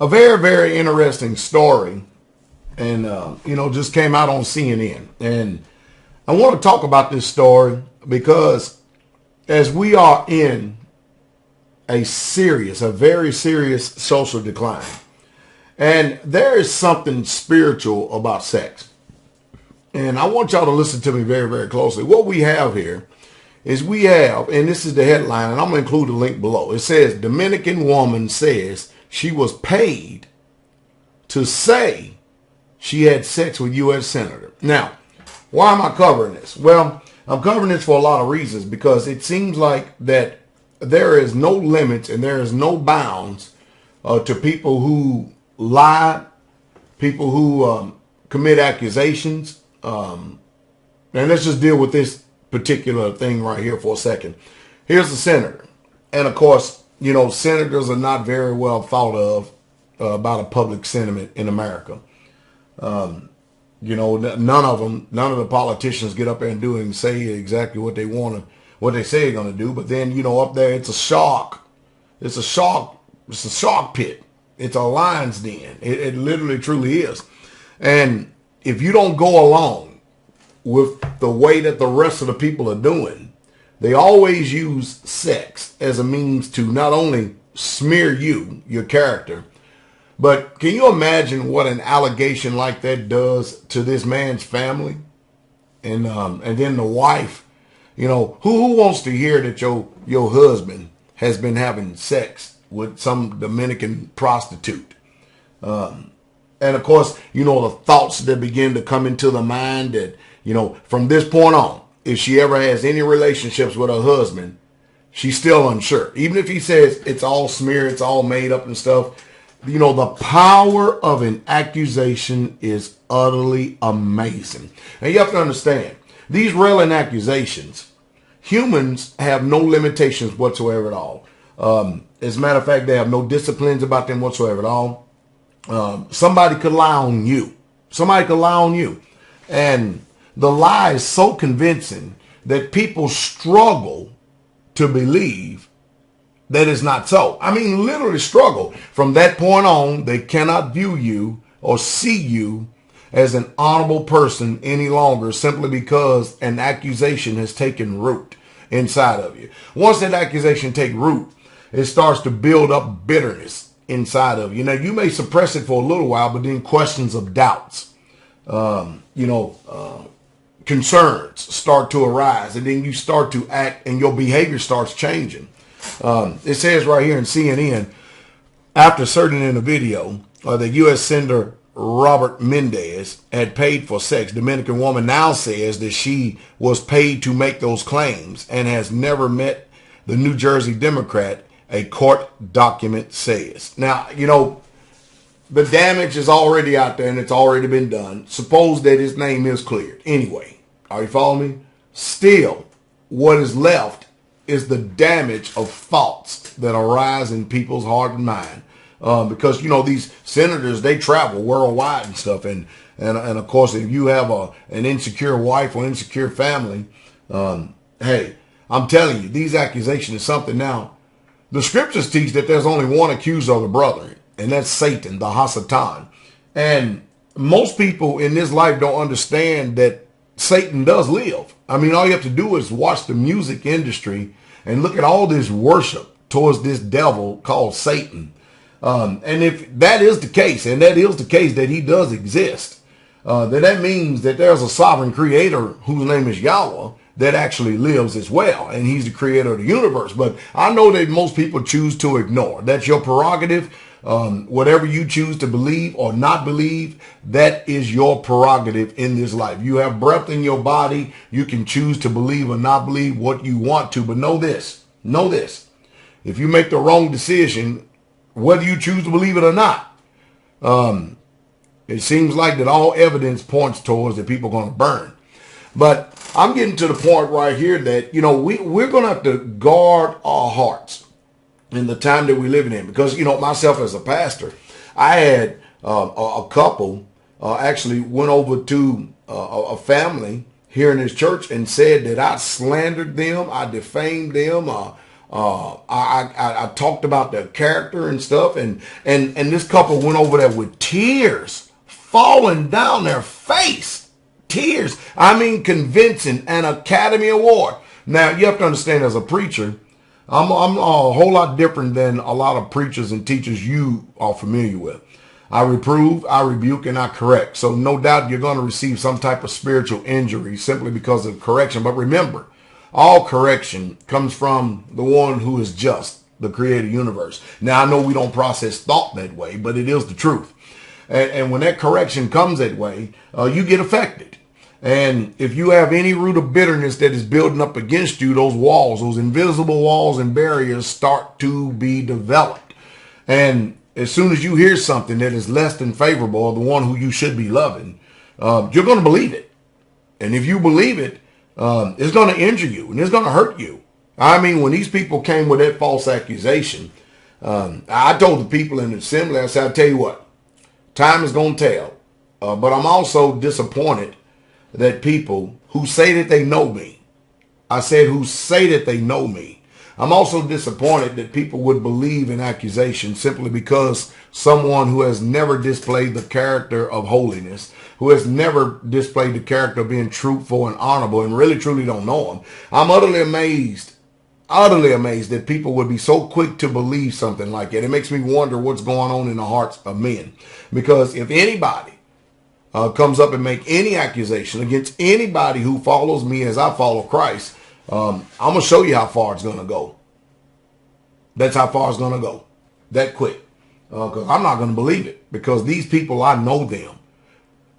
a very, very interesting story, and just came out on CNN. And I want to talk about this story because as we are in a very serious social decline, and there is something spiritual about sex. And I want y'all to listen to me very, very closely. What we have here is and this is the headline, and I'm going to include a link below. It says, Dominican woman says she was paid to say she had sex with U.S. Senator. Now, why am I covering this? Well, I'm covering this for a lot of reasons, because it seems like that there is no limits and there is no bounds to people who lie, people who commit accusations. And let's just deal with this particular thing right here for a second. Here's the senator. And of course, senators are not very well thought of about a public sentiment in America. None of the politicians get up there and do and say exactly what they say they're going to do. But then, up there, it's a shark pit. It's a lion's den. It literally truly is. And if you don't go along with the way that the rest of the people are doing, they always use sex as a means to not only smear your character, but can you imagine what an allegation like that does to this man's family? And then the wife, who wants to hear that your husband has been having sex with some Dominican prostitute? And of course, the thoughts that begin to come into the mind that, from this point on, if she ever has any relationships with her husband, she's still unsure. Even if he says it's all smear, it's all made up and stuff, the power of an accusation is utterly amazing. And you have to understand, these railing accusations, humans have no limitations whatsoever at all. As a matter of fact, they have no disciplines about them whatsoever at all. Somebody could lie on you. And the lie is so convincing that people struggle to believe that it's not so. I mean, literally struggle. From that point on, they cannot view you or see you as an honorable person any longer, simply because an accusation has taken root inside of you. Once that accusation takes root, it starts to build up bitterness inside of you. Now, you may suppress it for a little while, but then questions of doubts, concerns start to arise, and then you start to act and your behavior starts changing. It says right here in CNN, after asserting in a video that U.S. Senator Robert Mendez had paid for sex, Dominican woman now says that she was paid to make those claims and has never met the New Jersey Democrat, a court document says. Now, the damage is already out there and it's already been done. Suppose that his name is cleared. Anyway, are you following me? Still, what is left is the damage of thoughts that arise in people's heart and mind. Because, these senators, they travel worldwide and stuff. And of course, if you have an insecure wife or insecure family, hey, I'm telling you, these accusations is something now. The scriptures teach that there's only one accuser of the brethren, and that's Satan, the Hasatan. And most people in this life don't understand that Satan does live. I mean, all you have to do is watch the music industry and look at all this worship towards this devil called Satan. And if that is the case, and that is the case that he does exist, then that means that there's a sovereign creator whose name is Yahweh that actually lives as well. And he's the creator of the universe. But I know that most people choose to ignore. That's your prerogative. Whatever you choose to believe or not believe, that is your prerogative in this life. You have breath in your body. You can choose to believe or not believe what you want to. But know this. If you make the wrong decision, whether you choose to believe it or not, it seems like that all evidence points towards that people are going to burn. But I'm getting to the point right here that, we're going to have to guard our hearts in the time that we're living in. Because, myself as a pastor, I had a couple actually went over to a family here in this church and said that I slandered them, I defamed them, I talked about their character and stuff, and this couple went over there with tears falling down their face. Tears. I mean, convincing, an Academy Award. Now, you have to understand, as a preacher, I'm a whole lot different than a lot of preachers and teachers you are familiar with. I reprove, I rebuke, and I correct. So no doubt you're going to receive some type of spiritual injury simply because of correction. But remember, all correction comes from the one who is just, the creator universe. Now, I know we don't process thought that way, but it is the truth. And when that correction comes that way, you get affected. And if you have any root of bitterness that is building up against you, those walls, those invisible walls and barriers start to be developed. And as soon as you hear something that is less than favorable of the one who you should be loving, you're going to believe it. And if you believe it, it's going to injure you and it's going to hurt you. I mean, when these people came with that false accusation, I told the people in the assembly, I said, I'll tell you what, time is going to tell. But I'm also disappointed that people who say that they know me, I said who say that they know me, I'm also disappointed that people would believe in accusations simply because someone who has never displayed the character of holiness, who has never displayed the character of being truthful and honorable and really truly don't know him. I'm utterly amazed that people would be so quick to believe something like that. It makes me wonder what's going on in the hearts of men. Because if anybody comes up and make any accusation against anybody who follows me as I follow Christ, I'm going to show you how far it's going to go. That's how far it's going to go. That quick. Because I'm not going to believe it. Because these people, I know them.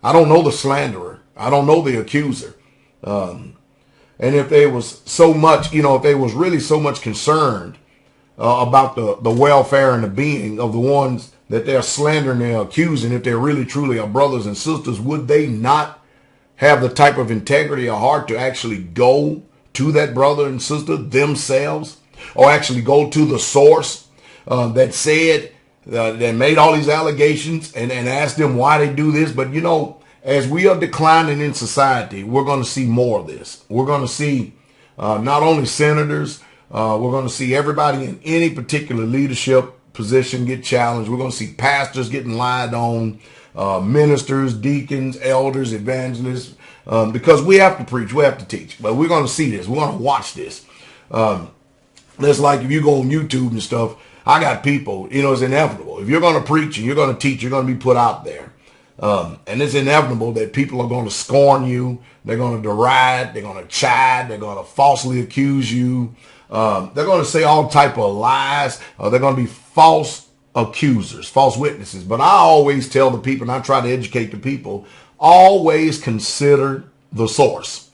I don't know the slanderer. I don't know the accuser. And if they was so much, if they was really so much concerned about the welfare and the being of the ones that they're slandering, they're accusing, if they're really truly our brothers and sisters, would they not have the type of integrity or heart to actually go to that brother and sister themselves, or actually go to the source that said, that made all these allegations and ask them why they do this? But as we are declining in society, we're going to see more of this. We're going to see not only senators, we're going to see everybody in any particular leadership position get challenged. We're going to see pastors getting lied on, ministers, deacons, elders, evangelists, because we have to preach, we have to teach. But we're going to see this. We're going to watch this. That's like if you go on YouTube and stuff, I got people, it's inevitable. If you're going to preach and you're going to teach, you're going to be put out there. And it's inevitable that people are going to scorn you. They're going to deride. They're going to chide. They're going to falsely accuse you. They're going to say all type of lies. They're going to be false accusers, false witnesses. But I always tell the people, and I try to educate the people, always consider the source.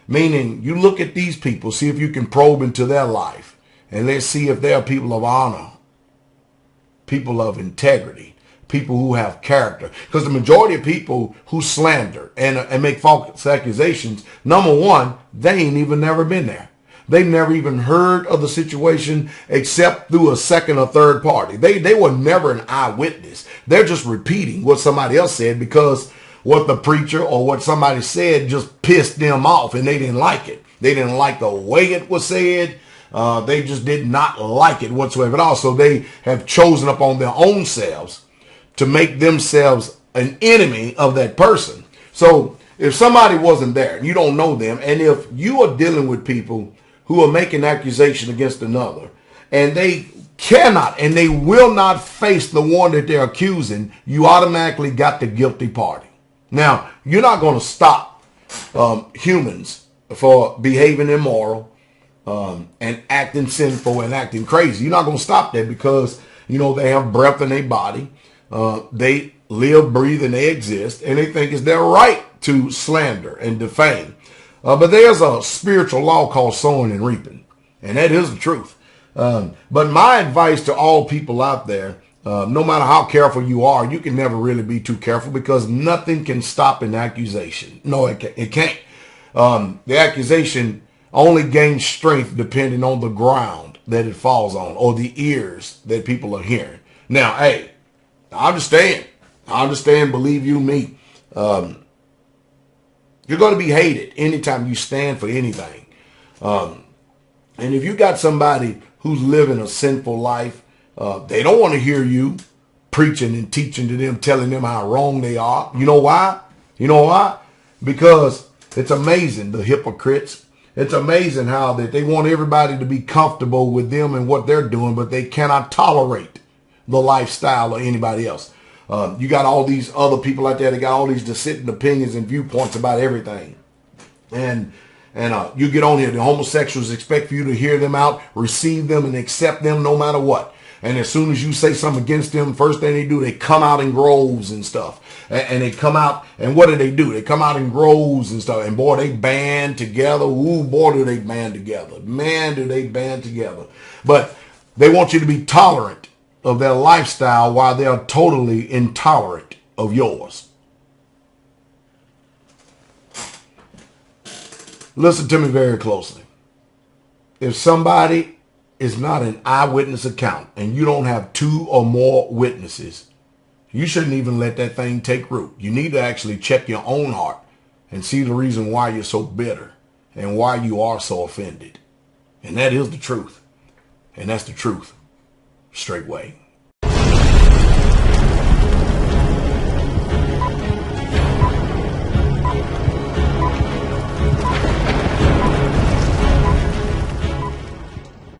Meaning, you look at these people, see if you can probe into their life, and let's see if they're people of honor, people of integrity, people who have character. Because the majority of people who slander and make false accusations, number one, they ain't even never been there. They've never even heard of the situation except through a second or third party. They were never an eyewitness. They're just repeating what somebody else said because what the preacher or what somebody said just pissed them off and they didn't like it. They didn't like the way it was said. They just did not like it whatsoever. But also they have chosen upon their own selves to make themselves an enemy of that person. So if somebody wasn't there, you don't know them, and if you are dealing with people who are making accusation against another, and they cannot and they will not face the one that they're accusing, you automatically got the guilty party. Now, you're not going to stop humans for behaving immoral and acting sinful and acting crazy. You're not going to stop that because, they have breath in their body. They live, breathe, and they exist, and they think it's their right to slander and defame. But there's a spiritual law called sowing and reaping, and that is the truth. But my advice to all people out there, no matter how careful you are, you can never really be too careful because nothing can stop an accusation. No, it can't. The accusation only gains strength depending on the ground that it falls on or the ears that people are hearing. Now, hey, I understand, believe you me. You're going to be hated anytime you stand for anything. And if you got somebody who's living a sinful life, they don't want to hear you preaching and teaching to them, telling them how wrong they are. You know why? You know why? Because it's amazing, the hypocrites. It's amazing how that they want everybody to be comfortable with them and what they're doing, but they cannot tolerate the lifestyle of anybody else. You got all these other people out there that got all these dissenting opinions and viewpoints about everything. And you get on here, the homosexuals expect for you to hear them out, receive them, and accept them no matter what. And as soon as you say something against them, first thing they do, they come out in groves and stuff. And they come out, and what do? They come out in groves and stuff. And boy, they band together. Ooh, boy, do they band together. Man, do they band together. But they want you to be tolerant of their lifestyle while they are totally intolerant of yours. Listen to me very closely. If somebody is not an eyewitness account and you don't have 2 or more witnesses, you shouldn't even let that thing take root. You need to actually check your own heart and see the reason why you're so bitter and why you are so offended. And that is the truth. And that's the truth. Straightway.